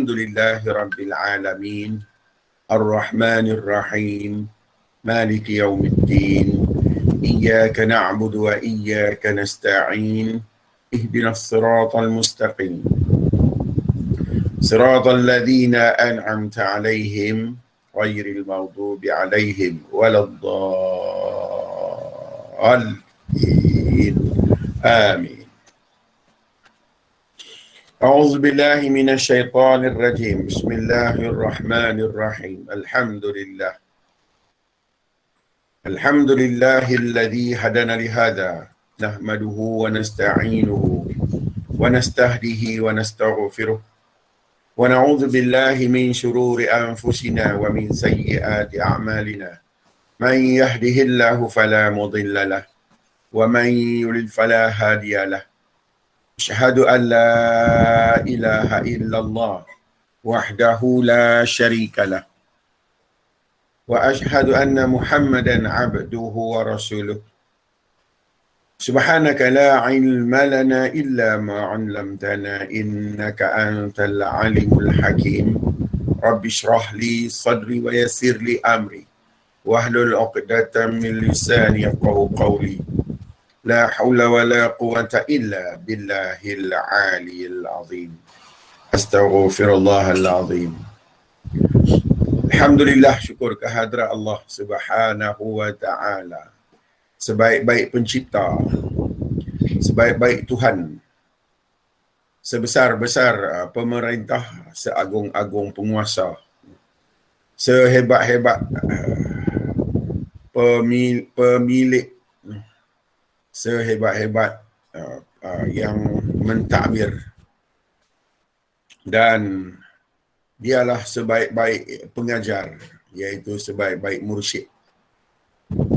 Alhamdulillahi Rabbil Alamin. Ar-Rahmanir Rahim. Maliki Yawmiddin. Iyyaka na'budu wa iyyaka nasta'in. Ihdinas siratal mustaqim. Siratal ladzina an'amta 'alaihim ghairil maghdubi 'alaihim waladdallin. Amin. أعوذ بالله من الشيطان الرجيم بسم الله الرحمن الرحيم الحمد لله الذي هدانا لهذا نحمده ونستعينه ونستهديه ونستغفره ونعوذ بالله من شرور أنفسنا ومن سيئات أعمالنا من يهده الله فلا مضل له ومن يضلل فلا هادي له أشهد أن لا إله إلا الله وحده لا شريك له وأشهد أن محمدا عبده ورسوله سبحانك لا علم لنا إلا ما علمتنا إنك أنت العليم الحكيم رب اشرح لي صدري ويسر لي أمري واحلل عقدة من لساني يفقهوا قولي لا حول ولا قوة إلا بالله العالي العظيم أستغفر الله العظيم. Alhamdulillah, syukur kehadrat Allah Subhanahu wa ta'ala, sebaik-baik pencipta, sebaik-baik Tuhan, sebesar-besar pemerintah, seagung-agung penguasa, sehebat-hebat pemilik, sehebat-hebat yang mentadbir, dan dialah sebaik-baik pengajar, iaitu sebaik-baik mursyid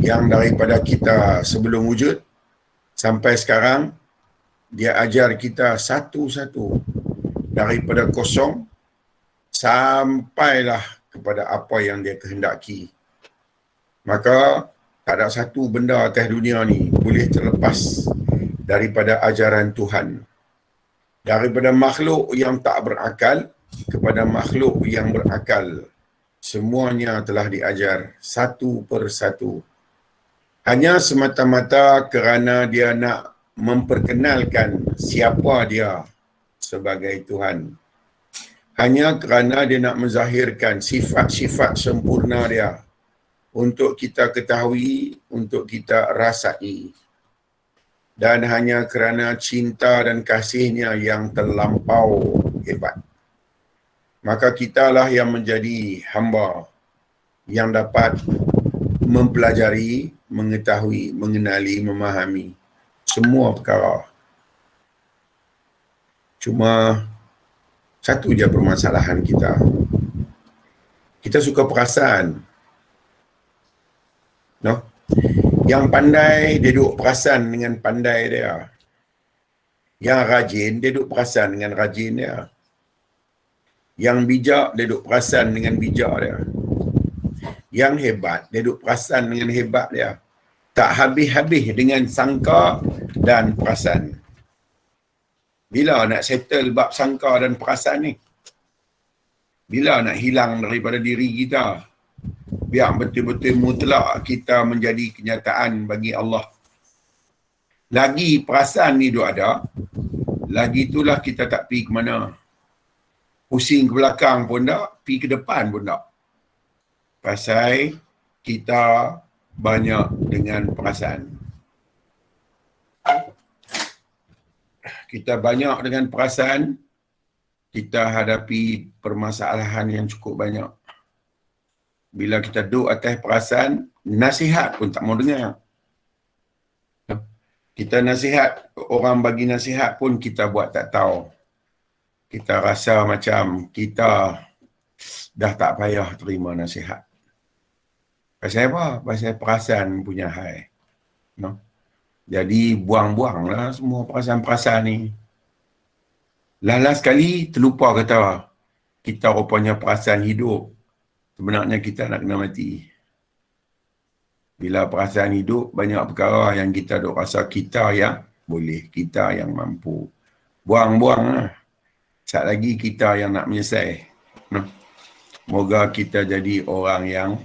yang daripada kita sebelum wujud sampai sekarang dia ajar kita satu-satu daripada kosong sampailah kepada apa yang dia kehendaki. Maka tak ada satu benda atas dunia ni boleh terlepas daripada ajaran Tuhan. Daripada makhluk yang tak berakal kepada makhluk yang berakal, semuanya telah diajar satu persatu. Hanya semata-mata kerana dia nak memperkenalkan siapa dia sebagai Tuhan. Hanya kerana dia nak menzahirkan sifat-sifat sempurna dia untuk kita ketahui, untuk kita rasai. Dan hanya kerana cinta dan kasihnya yang terlampau hebat, maka kitalah yang menjadi hamba yang dapat mempelajari, mengetahui, mengenali, memahami semua perkara. Cuma satu je permasalahan kita. Kita suka perasan. No? Yang pandai, dia duduk perasan dengan pandai dia. Yang rajin, dia duduk perasan dengan rajin dia. Yang bijak, dia duduk perasan dengan bijak dia. Yang hebat, dia duduk perasan dengan hebat dia. Tak habis-habis dengan sangka dan perasan. Bila nak settle bab sangka dan perasan ni? Bila nak hilang daripada diri kita? Biar betul-betul mutlak kita menjadi kenyataan bagi Allah. Lagi perasaan ni duk ada, lagi itulah kita tak pergi ke mana. Pusing ke belakang pun tak, pergi ke depan pun tak. Pasal kita banyak dengan perasaan. Kita banyak dengan perasaan, kita hadapi permasalahan yang cukup banyak. Bila kita duduk atas perasaan, nasihat pun tak mau dengar. Kita nasihat, orang bagi nasihat pun kita buat tak tahu. Kita rasa macam kita dah tak payah terima nasihat. Pasal apa? Pasal perasaan punya hal. No? Jadi buang-buanglah semua perasaan-perasaan ni. Last sekali terlupa kata kita rupanya perasaan hidup. Sebenarnya kita nak kena mati. Bila perasaan hidup, banyak perkara yang kita duk rasa kita yang boleh, kita yang mampu. Buang-buang lah. Sekejap lagi kita yang nak menyelesai. Moga kita jadi orang yang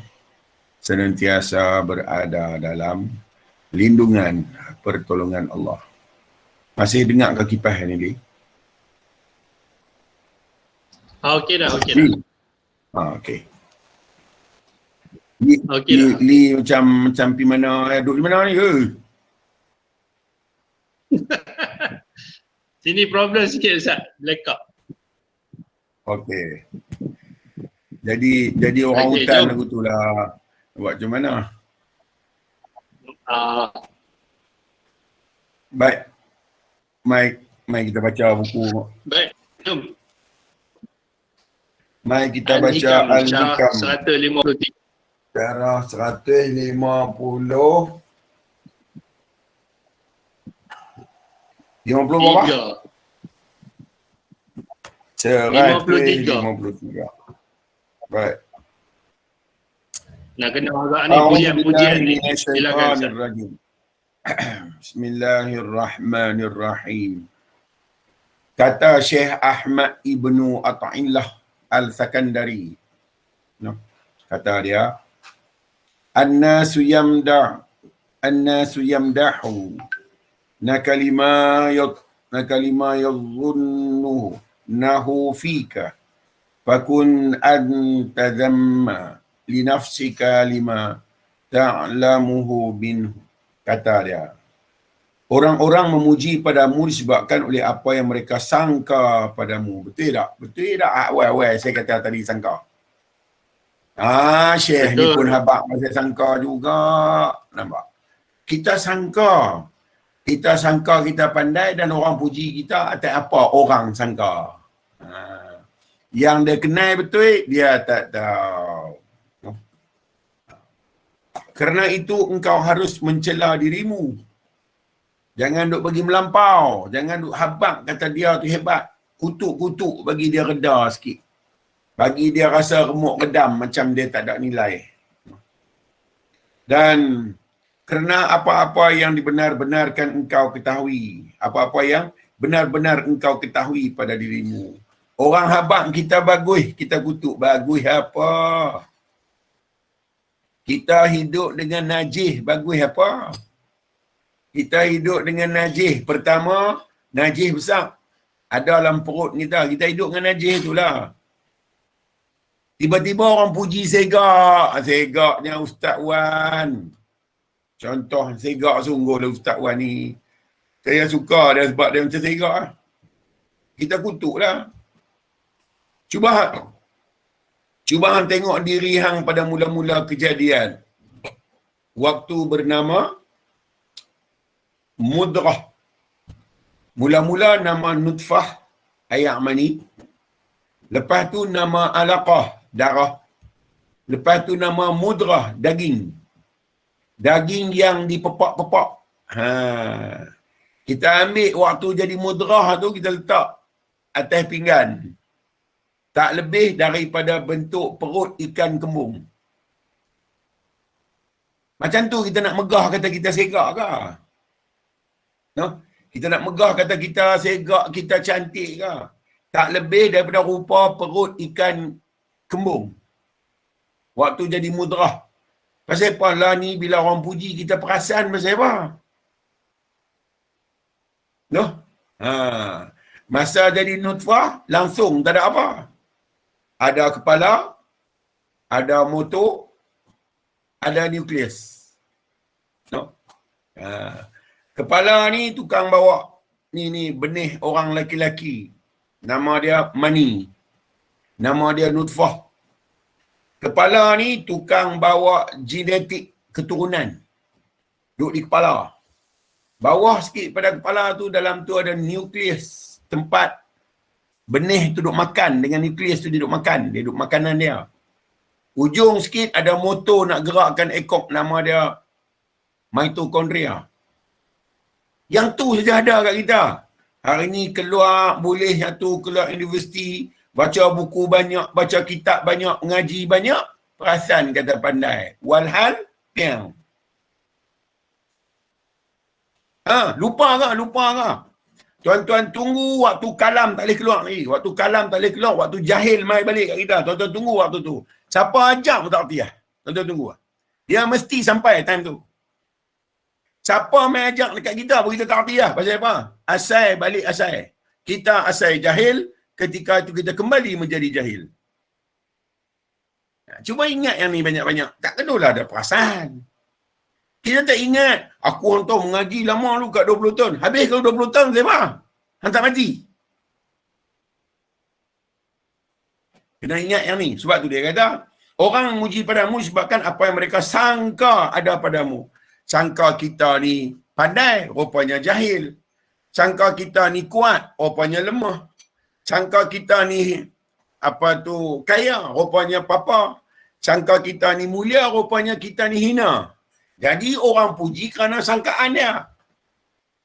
senantiasa berada dalam lindungan pertolongan Allah. Masih dengar ke kipas ni, Li? Okey dah, okey dah. Okey. Li, Okey dah. Li macam pi mana, duduk di mana ni ke? Sini problem sikit Ustaz, blackout. Okey. Jadi orang Okey, hutan jom. aku tu lah. Buat macam mana? Baik. Mai kita baca buku. Baik, jom. Mai kita baca Al-Hikam, Al-Hikam. 153. Syarah 150. 50 berapa? 153. Baik. Nak kena agak ni pujian-pujian ni. Silakan Ustaz. Bismillahirrahmanirrahim. Kata Syekh Ahmad Ibnu At'illah Al-Sakandari. Kata dia, An-nasu yamdahu nakalima yadhunnuhu nahu fika fakun anta dhamma li nafsika lima ta'lamuhu minhu. Kata dia, orang-orang memuji padamu disebabkan oleh apa yang mereka sangka padamu. Betul tak? Betul tak? Awal-awal saya kata tadi sangka. Syekh ni pun habaq pasal sangka juga. Nampak? Kita sangka kita pandai dan orang puji kita atas apa orang sangka. Yang dia kenal betul, dia tak tahu. Kerana itu engkau harus mencela dirimu. Jangan duk bagi melampau. Jangan duk habaq kata dia tu hebat. Kutuk-kutuk bagi dia reda sikit. Bagi dia rasa remuk redam macam dia tak ada nilai. Dan kerana apa-apa yang dibenar-benarkan engkau ketahui. Apa-apa yang benar-benar engkau ketahui pada dirimu. Orang habaq kita bagus, kita kutuk. Bagus apa? Kita hidup dengan najis, bagus apa? Kita hidup dengan najis. Pertama, najis besar. Ada dalam perut kita. Kita hidup dengan najis itulah. Tiba-tiba orang puji segaknya Ustaz Wan. Contoh segak sungguhlah Ustaz Wan ni. Saya suka dia sebab dia macam segak lah. Kita kutuklah. Cuba hang tengok diri hang pada mula-mula kejadian. Waktu bernama mudrah. Mula-mula nama nutfah, air mani. Lepas tu nama alaqah, darah. Lepas tu nama mudrah, daging. Daging yang dipepak-pepak. Kita ambil waktu jadi mudrah tu, kita letak atas pinggan. Tak lebih daripada bentuk perut ikan kembung. Macam tu kita nak megah kata kita segak ke? No? Kita nak megah kata kita segak, kita cantik ke? Tak lebih daripada rupa perut ikan kembung. Waktu jadi mudrah. Pasal apa lah ni bila orang puji kita perasan pasal apa? No? Masa jadi nutfah, langsung tak ada apa. Ada kepala, ada motor, ada nukleus. No? Kepala ni tukang bawa ni benih orang lelaki-lelaki. Nama dia mani. Nama dia nutfah. Kepala ni tukang bawa genetik keturunan. Duduk di kepala. Bawah sikit pada kepala tu, dalam tu ada nukleus. Tempat benih tu duduk makan. Dengan nukleus tu dia duduk makan. Dia duduk makanan dia. Ujung sikit ada motor nak gerakkan ekor. Nama dia mitokondria. Yang tu saja ada kat kita. Hari ni keluar, boleh satu keluar universiti, baca buku banyak, baca kitab banyak, ngaji banyak, perasan kata pandai. Walhal, lupa ke? Tuan-tuan tunggu waktu kalam tak boleh keluar lagi. Waktu kalam tak boleh keluar, waktu jahil mai balik kat kita. Tuan-tuan tunggu waktu tu. Siapa ajak pun tak erti lah. Tuan-tuan tunggu. Dia mesti sampai time tu. Siapa mai ajak dekat kita pun kita tak erti lah. Pasal apa? Asal balik asal. Kita asal jahil, ketika itu kita kembali menjadi jahil. Cuma ingat yang ni banyak-banyak. Tak kenalah ada perasaan. Kita tak ingat, aku hantar mengaji lama lu kat 20 tahun. Habis kalau 20 tahun, siapa? Hantar mati. Kena ingat yang ni. Sebab tu dia kata, orang muji padamu sebabkan apa yang mereka sangka ada padamu. Sangka kita ni pandai, rupanya jahil. Sangka kita ni kuat, rupanya lemah. Sangka kita ni kaya, rupanya papa. Sangka kita ni mulia, rupanya kita ni hina. Jadi orang puji kerana sangkaan dia.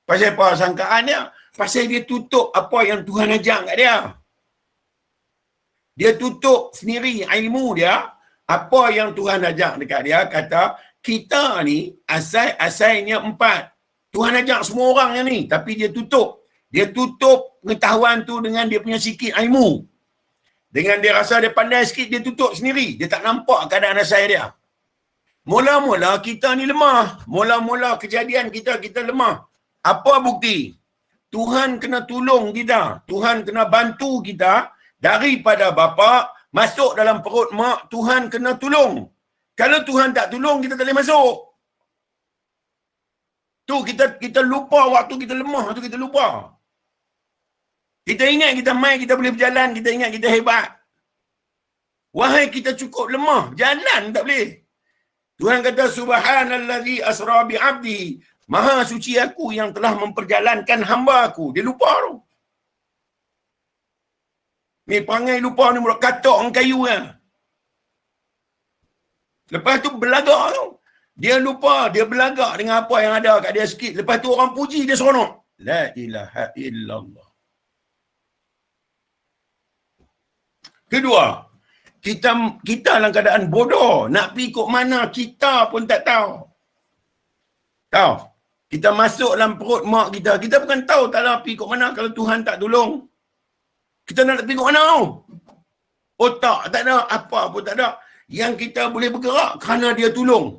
Pasal apa sangkaan dia? Pasal dia tutup apa yang Tuhan ajar kat dia. Dia tutup sendiri ilmu dia. Apa yang Tuhan ajar dekat dia, kata kita ni asal-asalnya 4. Tuhan ajar semua orang yang ni, tapi dia tutup. Dia tutup pengetahuan tu dengan dia punya sikit ilmu. Dengan dia rasa dia pandai sikit, dia tutup sendiri. Dia tak nampak keadaan asal dia. Mula-mula kita ni lemah. Mula-mula kejadian kita lemah. Apa bukti? Tuhan kena tolong kita. Tuhan kena bantu kita daripada bapa masuk dalam perut mak. Tuhan kena tolong. Kalau Tuhan tak tolong, kita tak boleh masuk. Tu kita lupa waktu kita lemah tu, kita lupa. Kita ingat kita main, kita boleh berjalan, kita ingat kita hebat. Wahai kita cukup lemah, jalan tak boleh. Tuhan kata subhanallazi asra bi 'abdi. Maha suci aku yang telah memperjalankan hamba aku. Dia lupa tu. Ni perangai lupa ni mulut katok dengan kayu kan. Lepas tu belagak tu. Dia lupa, dia belagak dengan apa yang ada kat dia sikit. Lepas tu orang puji, dia seronok. La ilaha illallah. Kedua, kita dalam keadaan bodoh. Nak pergi kok mana kita pun tak tahu. Tahu? Kita masuk dalam perut mak kita. Kita bukan tahu tak nak pergi kok mana kalau Tuhan tak tolong. Kita nak pergi kok mana? Otak tak ada, apa pun tak ada. Yang kita boleh bergerak kerana dia tolong.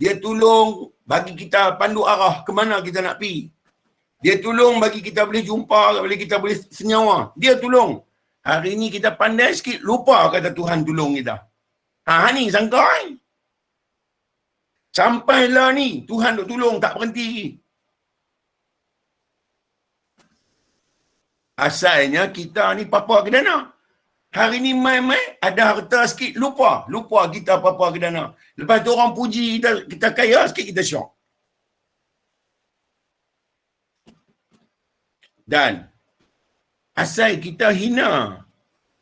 Dia tolong bagi kita pandu arah ke mana kita nak pergi. Dia tolong bagi kita boleh jumpa, bagi kita boleh senyawa. Dia tolong. Hari ni kita pandai sikit, lupa kata Tuhan tolong kita. Ni sangka ni. Sampailah ni, Tuhan duk tolong, tak berhenti. Asalnya kita ni papa ke dana. Hari ni mai-mai ada harta sikit, lupa kita papa ke dana. Lepas tu orang puji kita kaya sikit, kita syok. Dan asal kita hina.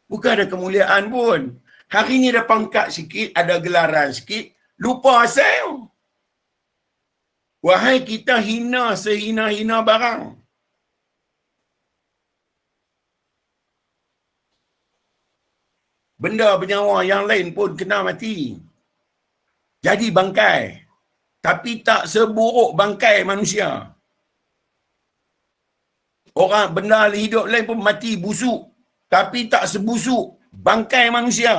Bukan ada kemuliaan pun. Hari ni ada pangkat sikit, ada gelaran sikit, lupa asal. Wahai kita hina sehina-hina barang. Benda bernyawa yang lain pun kena mati. Jadi bangkai. Tapi tak seburuk bangkai manusia. Orang benda hidup lain pun mati busuk. Tapi tak sebusuk bangkai manusia.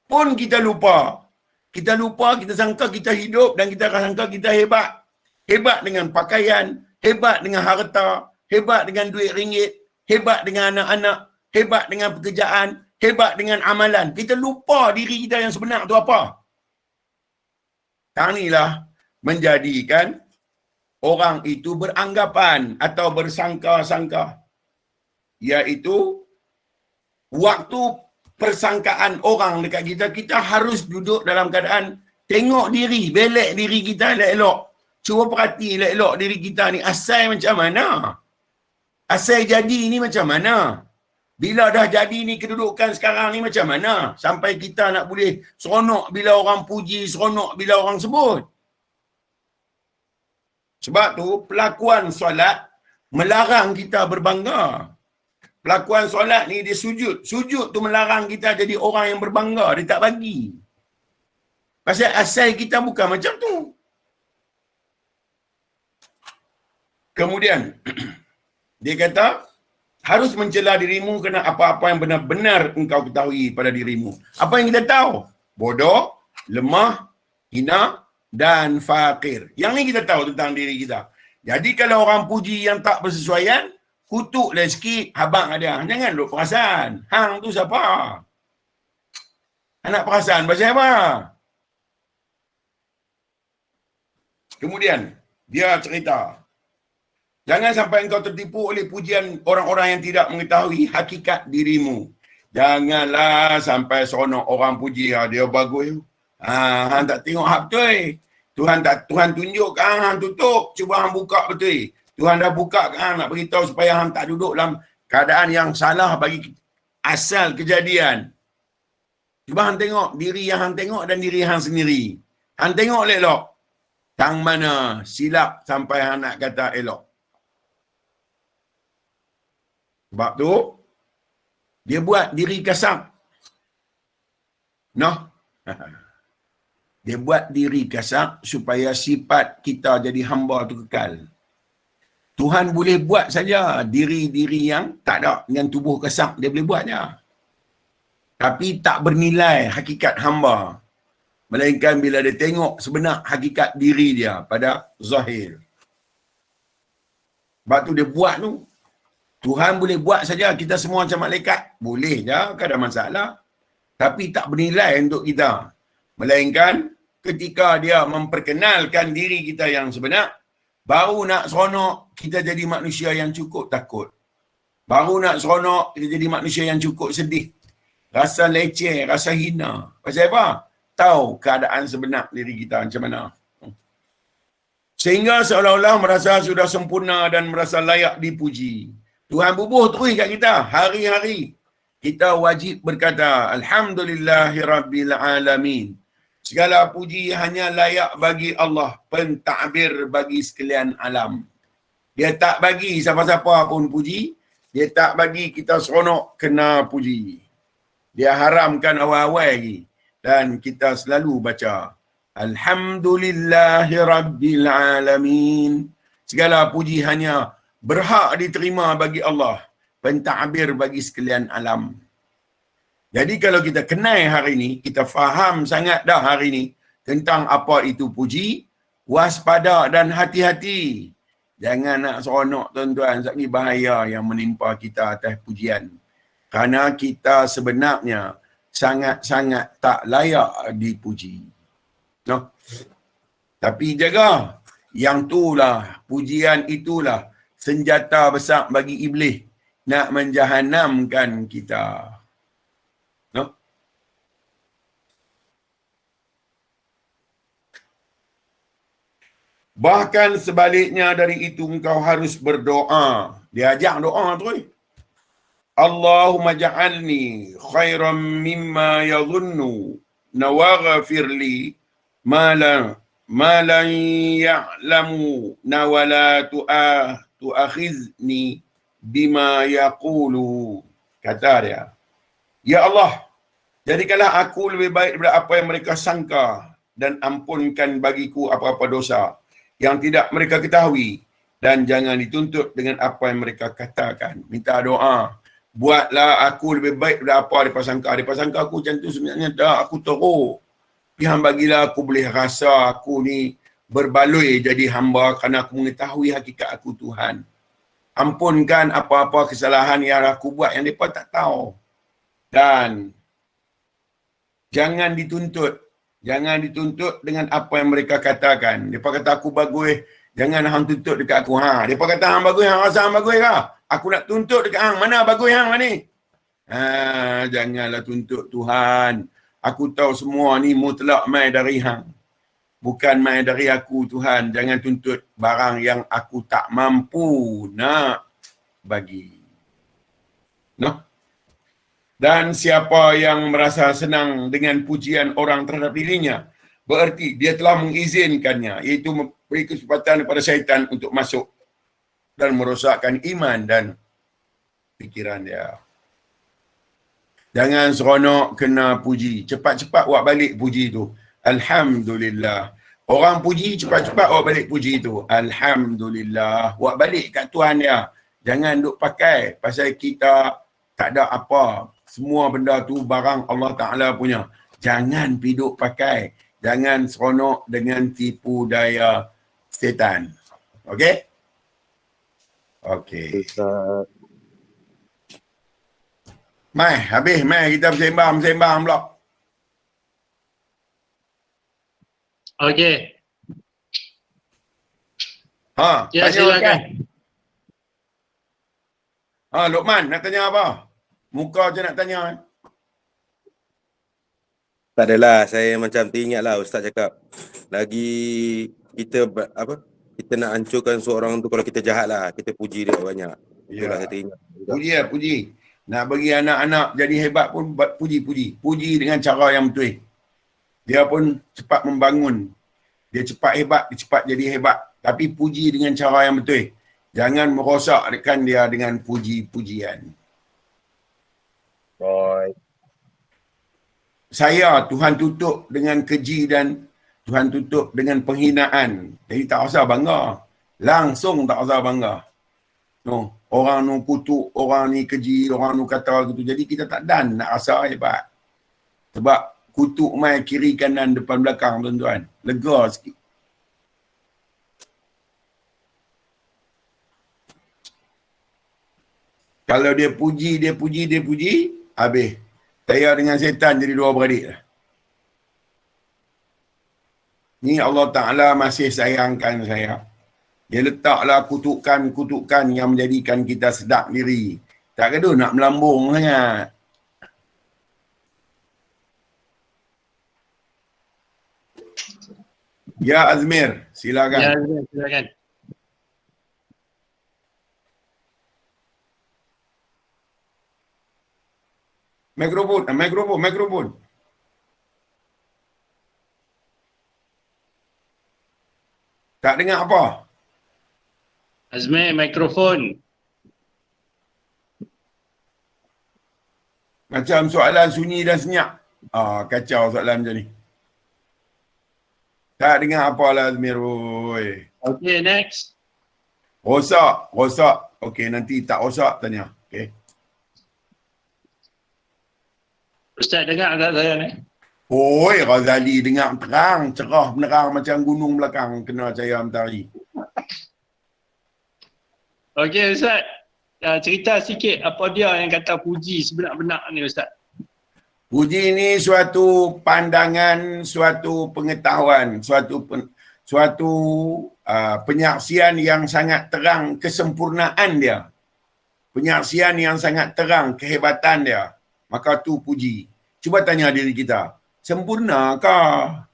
Pun kita lupa. Kita lupa, kita sangka kita hidup dan kita sangka kita hebat. Hebat dengan pakaian, hebat dengan harta, hebat dengan duit ringgit, hebat dengan anak-anak, hebat dengan pekerjaan, hebat dengan amalan. Kita lupa diri kita yang sebenar tu apa. Inilah menjadikan orang itu beranggapan atau bersangka-sangka. Iaitu waktu persangkaan orang dekat kita, kita harus duduk dalam keadaan tengok diri, belek diri kita elok-elok. Cuba perhati elok-elok diri kita ni asal macam mana? Asal jadi ni macam mana? Bila dah jadi ni kedudukan sekarang ni macam mana? Sampai kita nak boleh seronok bila orang puji, seronok bila orang sebut. Sebab tu pelakuan solat melarang kita berbangga. Pelakuan solat ni dia sujud. Sujud tu melarang kita jadi orang yang berbangga. Dia tak bagi. Pasal asal kita bukan macam tu. Kemudian, dia kata, harus mencela dirimu kerana apa-apa yang benar-benar engkau ketahui pada dirimu. Apa yang kita tahu? Bodoh, lemah, hina dan fakir. Yang ni kita tahu tentang diri kita. Jadi kalau orang puji yang tak bersesuaian, kutuklah sikit, habang ada. Jangan duk perasan. Hang tu siapa? Anak perasaan pasal apa? Kemudian, dia cerita, jangan sampai engkau tertipu oleh pujian orang-orang yang tidak mengetahui hakikat dirimu. Janganlah sampai seronok orang puji, dia bagus. Hang tak tengok hak betul. Tuhan tunjuk ke hang tutup, cuba hang buka betul. Tuhan dah buka ke hang nak beritahu supaya hang tak duduk dalam keadaan yang salah bagi asal kejadian. Cuba hang tengok diri yang hang tengok dan diri hang sendiri. Hang tengok elok. Tang mana silap sampai hang nak kata elok. Sebab tu, dia buat diri kasar. Noh. Dia buat diri kasar supaya sifat kita jadi hamba tu kekal. Tuhan boleh buat saja diri-diri yang tak ada, yang tubuh kasar, dia boleh buat je. Tapi tak bernilai hakikat hamba. Melainkan bila dia tengok sebenar hakikat diri dia pada zahir. Sebab tu dia buat tu. Tuhan boleh buat saja kita semua macam malaikat. Boleh je, tak ada masalah. Tapi tak bernilai untuk kita. Melainkan ketika dia memperkenalkan diri kita yang sebenar, baru nak seronok kita jadi manusia yang cukup takut. Baru nak seronok kita jadi manusia yang cukup sedih. Rasa leceh, rasa hina. Pasal apa? Tahu keadaan sebenar diri kita macam mana. Sehingga seolah-olah merasa sudah sempurna dan merasa layak dipuji. Tuhan bubuh terus kat kita hari-hari. Kita wajib berkata, Alhamdulillahirabbil alamin. Segala puji hanya layak bagi Allah, pentadbir bagi sekalian alam. Dia tak bagi siapa-siapa pun puji, dia tak bagi kita seronok kena puji. Dia haramkan awal-awal lagi. Dan kita selalu baca, Alhamdulillahirabbil alamin. Segala puji hanya berhak diterima bagi Allah, pentadbir bagi sekalian alam. Jadi kalau kita kenal hari ini, kita faham sangat dah hari ini tentang apa itu puji, waspada dan hati-hati. Jangan nak seronok tuan-tuan, ini bahaya yang menimpa kita atas pujian. Kerana kita sebenarnya sangat-sangat tak layak dipuji. No? Tapi jaga, yang itulah, pujian itulah senjata besar bagi iblis nak menjahanamkan kita. No? Bahkan sebaliknya dari itu engkau harus berdoa. Dia ajak doa terus. Allahumma ja'alni khairan mimma yadhunnu nawaghfir li ma la ya'lamu nawala tu'akhizni bima yaqulu. Kata dia, ya Allah, jadikanlah aku lebih baik daripada apa yang mereka sangka dan ampunkan bagiku apa-apa dosa yang tidak mereka ketahui dan jangan dituntut dengan apa yang mereka katakan. Minta doa, buatlah aku lebih baik daripada apa mereka sangka. Mereka sangka aku macam tu, sebenarnya dah aku teruk. Tuhan bagilah aku boleh rasa aku ni berbaloi jadi hamba kerana aku mengetahui hakikat aku Tuhan. Ampunkan apa-apa kesalahan yang aku buat yang mereka tak tahu. Dan jangan dituntut. Jangan dituntut dengan apa yang mereka katakan. Mereka kata aku bagus, jangan hang tuntut dekat aku. Mereka kata hang bagus, hang rasa hang bagus kah? Aku nak tuntut dekat hang. Mana bagus hang ni? Janganlah tuntut Tuhan. Aku tahu semua ni mutlak mai dari hang. Bukan mai dari aku Tuhan. Jangan tuntut barang yang aku tak mampu nak bagi. No? Dan siapa yang merasa senang dengan pujian orang terhadap dirinya, bererti dia telah mengizinkannya, iaitu memberi kesempatan kepada syaitan untuk masuk dan merosakkan iman dan fikiran dia. Jangan seronok kena puji. Cepat-cepat buat balik puji tu. Alhamdulillah. Orang puji, cepat-cepat awak balik puji tu. Alhamdulillah. Awak balik kat Tuhan dia. Jangan duk pakai pasal kita tak ada apa. Semua benda tu barang Allah Ta'ala punya. Jangan piduk pakai. Jangan seronok dengan tipu daya setan. Okey? Okey. Mai, habis. Mai, kita bersembang pula. Okey. Ha, Ya, tanya silakan. kan? Ha, Luqman, nak tanya apa? Muka je nak tanya. Tak adalah, saya macam teringatlah Ustaz cakap. Lagi kita kita nak hancurkan seorang tu kalau kita jahat lah, kita puji dia banyak. Itulah saya teringat. Puji. Nak bagi anak-anak jadi hebat pun puji. Puji dengan cara yang betul. Dia pun cepat membangun. Dia cepat hebat, dia cepat jadi hebat. Tapi puji dengan cara yang betul. Jangan merosakkan dia dengan puji-pujian. Right. Saya Tuhan tutup dengan keji dan Tuhan tutup dengan penghinaan. Jadi tak usah bangga. Langsung tak usah bangga. No, orang nu kutuk, orang ni keji, orang nu kata gitu. Jadi kita tak dan nak rasa hebat. Sebab kutuk mai kiri kanan depan belakang tuan-tuan. Lega sikit. Kalau dia puji, habis. Saya dengan setan jadi dua beradik lah. Ni Allah Ta'ala masih sayangkan saya. Dia letaklah kutukan yang menjadikan kita sedap diri. Tak kena nak melambung sangat. Ya Azmir, silakan. Ya, silakan. Mikrofon. Tak dengar apa? Azmi, mikrofon. Macam soalan sunyi dan senyap. Kacau soalan macam ni. Tak dengar apa lah Azmir. Okay, next. Rosak. Okey, nanti tak rosak tanya. Okey. Ustaz dengar tak saya ni? Oi, Ghazali dengar terang, cerah menerang macam gunung belakang kena cahaya mentari. Okey Ustaz. Cerita sikit apa dia yang kata puji sebenar-benar ni Ustaz. Puji ni suatu pandangan, suatu pengetahuan, suatu penyaksian yang sangat terang kesempurnaan dia. Penyaksian yang sangat terang kehebatan dia. Maka tu puji. Cuba tanya diri kita, sempurnakah?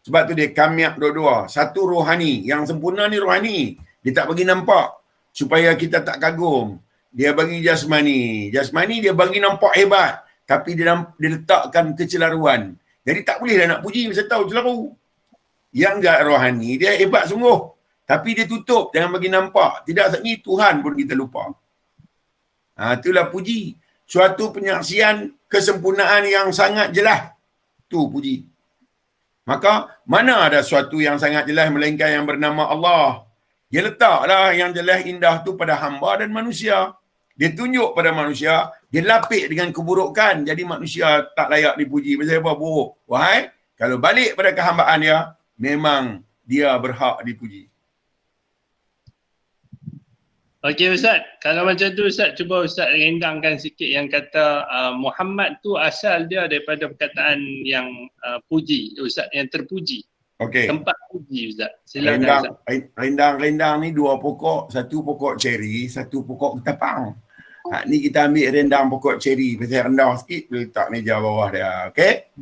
Sebab tu dia kamiak dua-dua. Satu rohani, yang sempurna ni rohani. Dia tak bagi nampak supaya kita tak kagum. Dia bagi jasmani. Jasmani dia bagi nampak hebat. Tapi dia letakkan kecelaruan. Jadi tak boleh dah nak puji masa tahu celaru. Yang enggak rohani, dia hebat sungguh. Tapi dia tutup, jangan bagi nampak. Tidak sekali Tuhan pun kita lupa. Itulah puji. Suatu penyaksian kesempurnaan yang sangat jelas. Tu puji. Maka, mana ada suatu yang sangat jelas melainkan yang bernama Allah. Dia letaklah yang jelas indah tu pada hamba dan manusia. Dia tunjuk pada manusia, dia lapik dengan keburukan. Jadi manusia tak layak dipuji. Pasal apa? Buruk. Wahai, kalau balik pada kehambaan dia, memang dia berhak dipuji. Okey Ustaz, kalau macam tu Ustaz, cuba Ustaz rendangkan sikit yang kata Muhammad tu asal dia daripada perkataan yang puji, Ustaz, yang terpuji. Okey. Tempat puji Ustaz. Silakan Ustaz. Rendang ni dua pokok, satu pokok ceri, satu pokok ketapang. Ni kita ambil rendang pokok ceri, pasal rendah sikit, letak meja bawah dia. Okey?